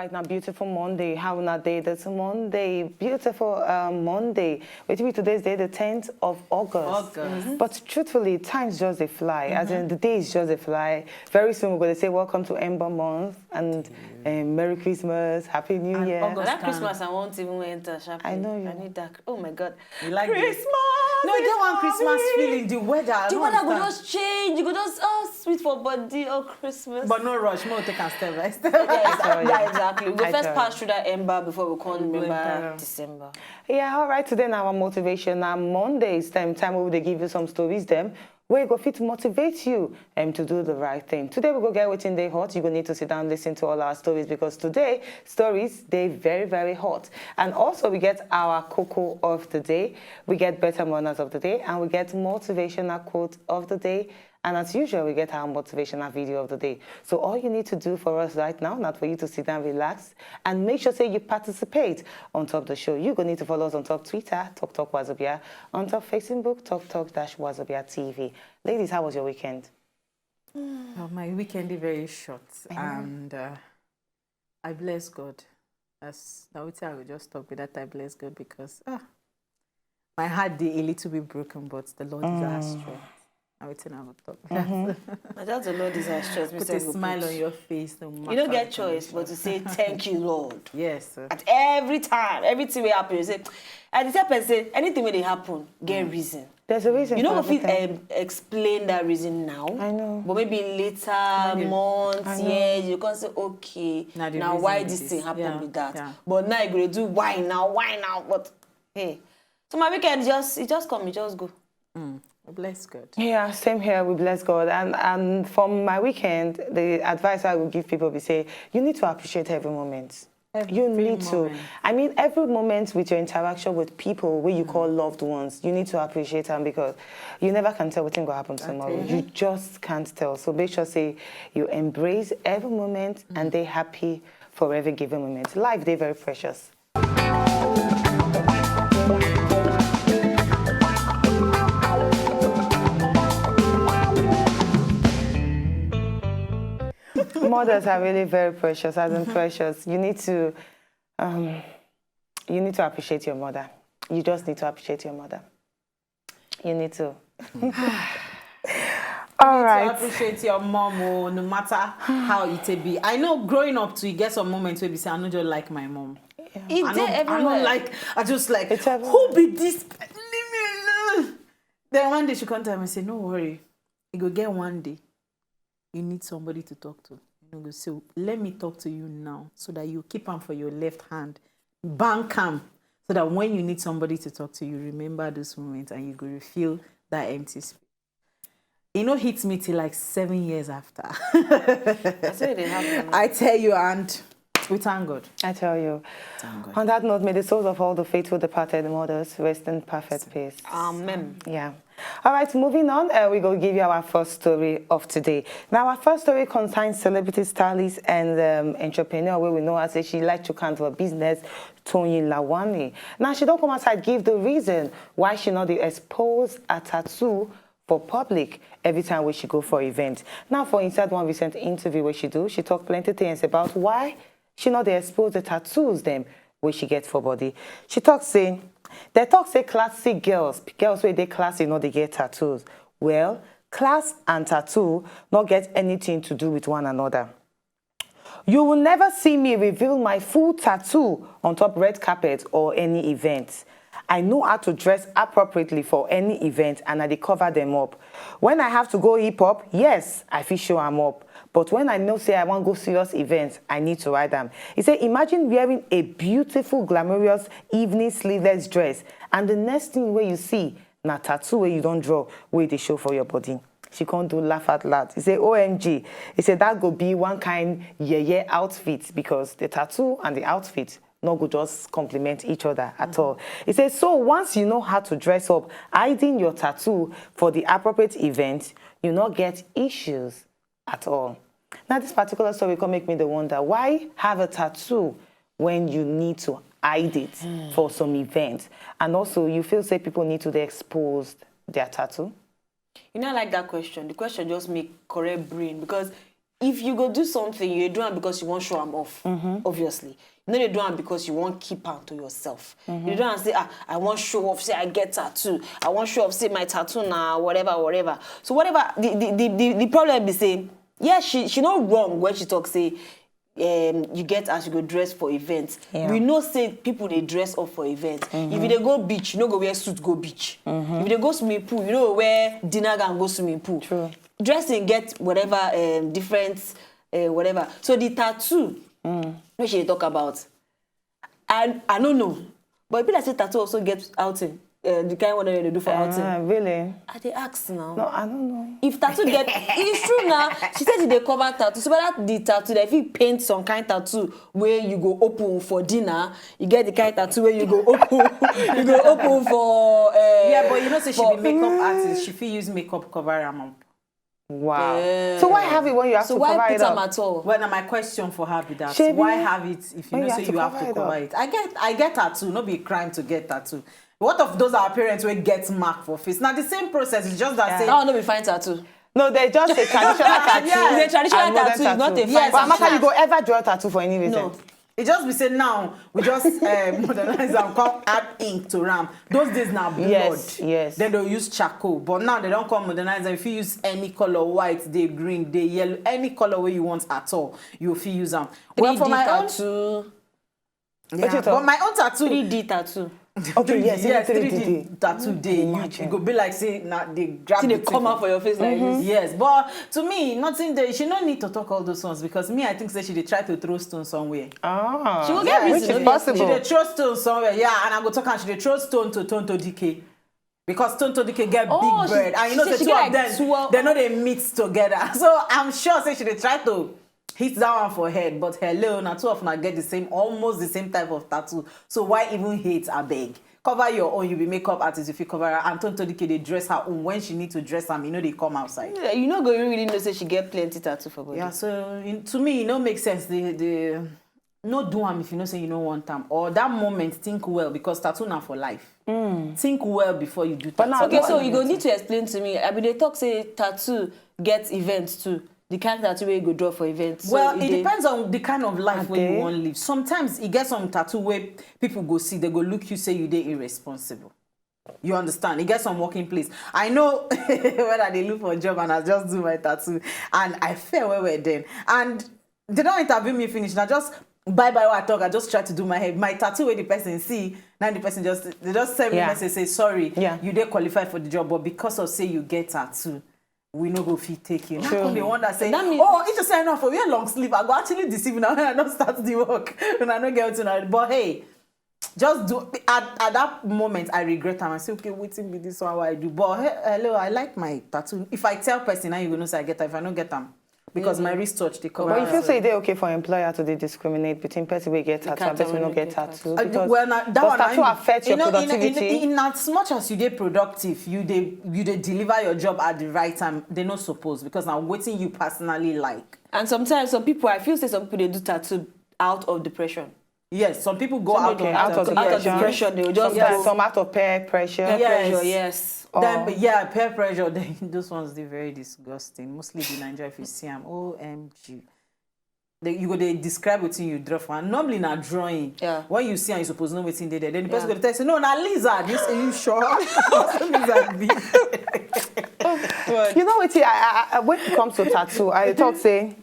right now, beautiful Monday. How na day? That's Monday. Beautiful Monday. Wait till today's day, the 10th of August. But truthfully, time's just a fly. As in, the day is just a fly. Very soon we're going to say welcome to Ember Month and Merry Christmas, Happy New Year. August that Christmas I won't even enter shopping. I know you. I need that. Oh my God. You like Christmas? No, you don't want Christmas feeling. The weather. The weather will just change. You go just sweet for body or Christmas. But no rush. More take a step by step. Yeah, exactly. We first pass through that ember before we can remember December. Yeah, all right. Today now our motivation. Now Monday is time we will give you some stories. Them where go fit motivate you to do the right thing. Today we go get waiting day hot. You go need to sit down and listen to all our stories because today stories they very very hot. And also we get our cocoa of the day. We get better manners of the day, and we get motivational quote of the day. And as usual, we get our motivational video of the day. So all you need to do for us right now, not for you to sit down, relax, and make sure say you participate on top the show. You're going to need to follow us on top Twitter, Talk Wazobia, on top Facebook, Talk-Wazobia TV. Ladies, how was your weekend? Oh, my weekend is very short, and I bless God. As now I will just talk with that. I bless God because my heart is a little bit broken, but the Lord is our strength. That's the Lord is our strength. Put a smile on your face. No matter you don't get choice but to say thank you, Lord. Yes. Sir. At every time, everything will happen. You say, at the time, say anything will happen, get reason. There's a reason. You know if you explain that reason now. I know. But maybe later, months, years, you can say, okay, now why this thing happened with that? Yeah. But now you're going to do why now? But hey, so my weekend it just come, it just go. Bless God. Yeah, same here. We bless God. And from my weekend, the advice I will give people is say, you need to appreciate every moment. You need to. I mean, every moment with your interaction with people where you call loved ones, you need to appreciate them because you never can tell what's going to happen tomorrow. You just can't tell. So make sure say you embrace every moment and they're happy for every given moment. Life, they're very precious. Mothers are really very precious, as in precious. You need to appreciate your mother. You just need to appreciate your mother. You need to. All right. To appreciate your mom, no matter how it be. I know growing up to you get some moments where you say, I don't just like my mom. Yeah. I just like, who be this? Leave me alone. Then one day she come to me and say, no worry. You go get one day. You need somebody to talk to. You know, so let me talk to you now so that you keep them for your left hand. Bank them so that when you need somebody to talk to, you remember those moments and you go feel that empty space. You know, hits me till like 7 years after. That's what they happen. I tell you, and we thank God. I tell you. Thank God. On that note, may the souls of all the faithful departed mothers rest in perfect peace. Amen. Yeah. All right, moving on, we're going to give you our first story of today. Now, our first story concerns celebrity stylist and entrepreneur, where we know as she likes to count her business, Tony Lawani. Now, she don't come outside give the reason why she not expose a tattoo for public every time when she go for event. Now, for inside one recent interview where she talk plenty things about why she not expose the tattoos them where she gets for body. She talks saying, they talk say classic girls where they classy, they get tattoos. Well, class and tattoo not get anything to do with one another. You will never see me reveal my full tattoo on top red carpet or any event. I know how to dress appropriately for any event and I cover them up. When I have to go hip hop, yes, I feel show I'm up. But when I know say I want to go serious events, I need to ride them. He said, imagine wearing a beautiful, glamorous evening sleeveless dress and the next thing where you see, na tattoo where you don't draw, where they show for your body. She can't do laugh out loud. He said, OMG. He said, that could be one kind yeah outfit because the tattoo and the outfit not go just complement each other at all. He says, so once you know how to dress up, hiding your tattoo for the appropriate event, you not get issues at all. Now, this particular story can make me the wonder, why have a tattoo when you need to hide it for some event? And also, you feel say people need to expose their tattoo? You know, I like that question. The question just make correct brain because if you go do something, you do it because you want to show them off, obviously. No, you do it because you want to keep out to yourself. You don't say, I want to show off, say I get tattoo. I want to show off, say my tattoo now, whatever. So whatever, the problem is saying, yeah, she not wrong when she talks, say, you get as you go dress for events. Yeah. We know say people they dress up for events. If they go beach, you know go wear suit go beach. If they go swimming pool, you know wear dinner gown go swimming pool. True. Dressing get whatever different whatever. So the tattoo, which they talk about, I don't know, but people that say tattoo also get outing. The kind one they do for outing. Really? I they ask now. No, I don't know. If tattoo get, it's true now. She said they cover tattoo. So whether the tattoo, if you paint some kind of tattoo where you go open for dinner, you get the kind of tattoo where you go open, for. Yeah, but you know, say she be makeup artist. She feel use makeup cover them up. Wow. So why have it when you have to cover it up? So why put them at all? Well, now my question for her be that why have it if you know say you have to cover it? I get tattoo. Not be a crime to get tattoo. What of those our parents will get marked for face? Now the same process. It's just that say that one don't be fine tattoo. No, they just a traditional tattoo. It's a traditional tattoo. It's not a fine tattoo. But Amaka, you go ever draw a tattoo for any reason? No. It just be said now, we just modernize and come add ink to ram. Those days now blood. Yes. Then they'll use charcoal. But now they don't come modernize. If you use any color, white, they green, they yellow, any color way you want at all, you feel use them. Well, for my tattoo. Yeah, but my own tattoo. 3D tattoo. Okay, yes, 3D tattoo day. You go be like say now they grab they come out for your face like this. Yes, but to me, nothing there. She no need to talk all those ones because me, I think say she dey try to throw stone somewhere. Ah, she will get which is possible. She dey throw stone somewhere, yeah, and I go talk and she dey throw stone to Tonto DK. Because Tonto DK get big bird, and you know the two of them, they know they meet together. So I'm sure say she dey try to hit that one for head, but hello, now two of them get the same, almost the same type of tattoo. So why even hate a beg? Cover your own, you be makeup artist if you cover her. And Tonto DK, they dress her own when she need to dress them, you know they come outside. Yeah, you know, you really know say she get plenty tattoo for body. Yeah, so to me, it no make sense. The no do them if you know say you don't want them. Or that moment, think well because tattoo now for life. Think well before you do tattoo. Okay, so you go need to explain to me. I mean, they talk say tattoo gets events too. The kind of tattoo where you go draw for events. Well, it depends on the kind of life where you want to live. Sometimes it gets some tattoo where people go see, they go look you, say you dey irresponsible. You understand? It gets some working place. I know whether they look for a job and I just do my tattoo and I fell where then. And they don't interview me finish. Now just bye what I talk. I just try to do my hair. My tattoo where the person see, now the person just send me a message say sorry, you dey qualify for the job, but because of say you get tattoo, we no go fit take you. Now the one that say, it's just enough for wear long sleeve. I go actually deceive now when I don't start the work when I don't get to know. But hey, just do at that moment I regret them. I say, okay, waiting be this one what I do. But hey, hello, I like my tattoo. If I tell person now you gonna say I get them. If I don't get them, because my research they cover. But if you say they're okay for employer to discriminate between person we get tattoo and person we don't get tattoo, because well, now, that tattoo affects your productivity. In as much as you dey productive, you dey deliver your job at the right time. They not supposed because now waiting you personally like. And sometimes some people, I feel say some people they do tattoo out of depression. Yes, some people go out of depression. They will just some out of peer pressure. Yes. Then, peer pressure. Those ones they're very disgusting. Mostly in Nigeria, if you see them, OMG. You go they describe what you draw for. And normally in a drawing, when you see and you supposed to know what's in there, then the person go to tell you, no, na lizard. This are you sure? Lizard be. You know what? When it comes to tattoo, I talk say,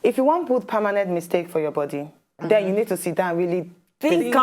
if you want to put permanent mistake for your body, then you need to sit down really think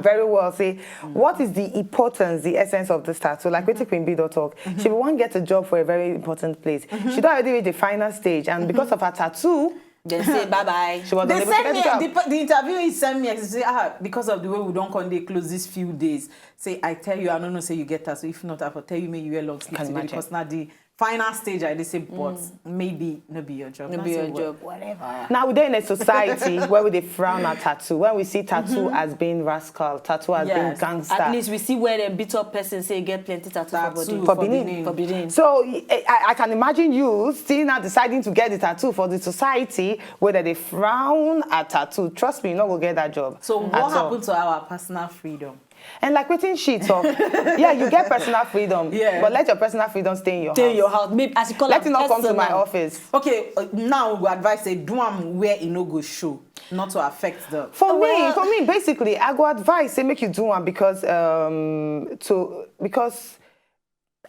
very well. Say, what is the importance, the essence of this tattoo? Like with Queen Bee talk, she will want to get a job for a very important place. She don't already reach the final stage, and because of her tattoo, they say bye bye. They send me the interviewer send me and say because of the way we don't come they close these few days. Say I tell you I don't know say you get tattoo. If not I will tell you maybe you wear long sleeves because now the final stage I say but maybe no be your job. No be your job. Whatever. Now we're in a society where they frown at tattoo. When we see tattoo as being rascal, tattoo as being gangster. At least we see where the beat up person say get plenty tattoo for body. Forbidden. So I can imagine you still now deciding to get the tattoo for the society where they frown at tattoo. Trust me, you're not gonna get that job. So what happened to our personal freedom? And like waiting sheets off. Yeah, you get personal freedom. Yeah. But let your personal freedom stay in your house. Stay in your house. Maybe as you call Let it not come to my office. Okay, now we advise say do am where it no go show, not to affect the. For me, basically, I go advise say make you do one because because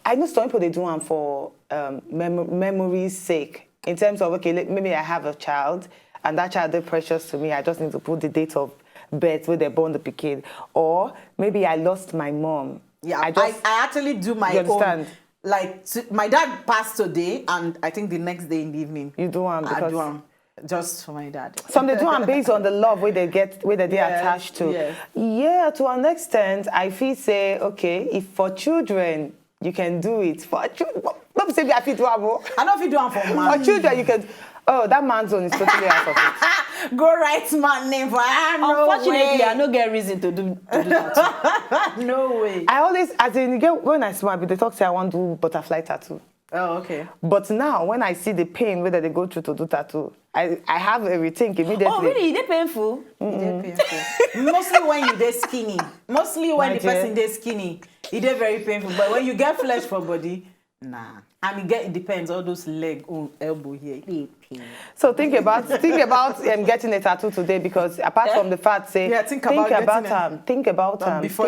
I know some people they do one for memory's sake. In terms of okay, maybe I have a child and that child is precious to me. I just need to put the date of birth where they born the kid, or maybe I lost my mom. Yeah, I actually do my own. Like my dad passed today, and I think the next day in the evening. You do one because I do one just for my dad. Some they do one based on the love where they attached to. Yes. Yeah, to an extent, I feel say okay, if for children you can do it for children. Don't say I feel do one. I don't feel do one for man. For children you can. Oh, that man's zone is totally out of it. Go write man name for her. No Unfortunately, way. I no get reason to do that. No way. I always, as in, when I smile, they talk say I want to do butterfly tattoo. Oh, okay. But now, when I see the pain whether they go through to do tattoo, I have a rethink immediately. Oh, really? Is it painful? It painful. Mostly when you dey skinny. Mostly when the person dey skinny, it is very painful. But when you get flesh for body, nah. And it depends. All those leg, elbow here, it pain. So think about getting a tattoo today because apart from the fact, say think about time before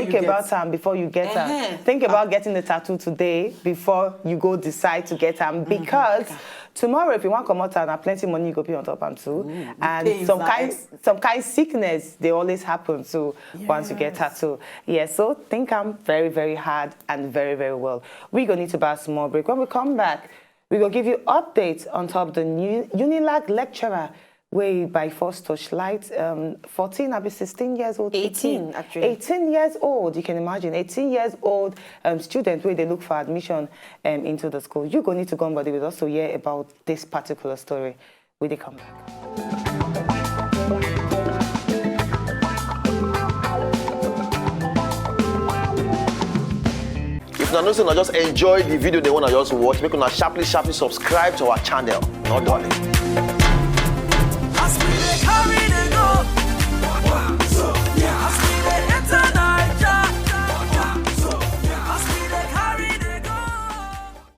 you get them. Think about getting the tattoo today before you go decide to get them because tomorrow if you want to come out and plenty money you go pay on top and too, and some kind sickness they always happen too once you get tattoo. Yeah, so think I'm very very hard and very very well. We're gonna need to buy a small break. When we come back, we will give you updates on top of the new Unilag lecturer way by force touchlight. 14, I'll be 16 years old. 18 actually. 18 years old, you can imagine. 18 years old student where they look for admission into the school. You're going to need to go on, but we also hear about this particular story when they come back. If you know, just enjoy the video they want to just watch, make una sharply subscribe to our channel. Not darling.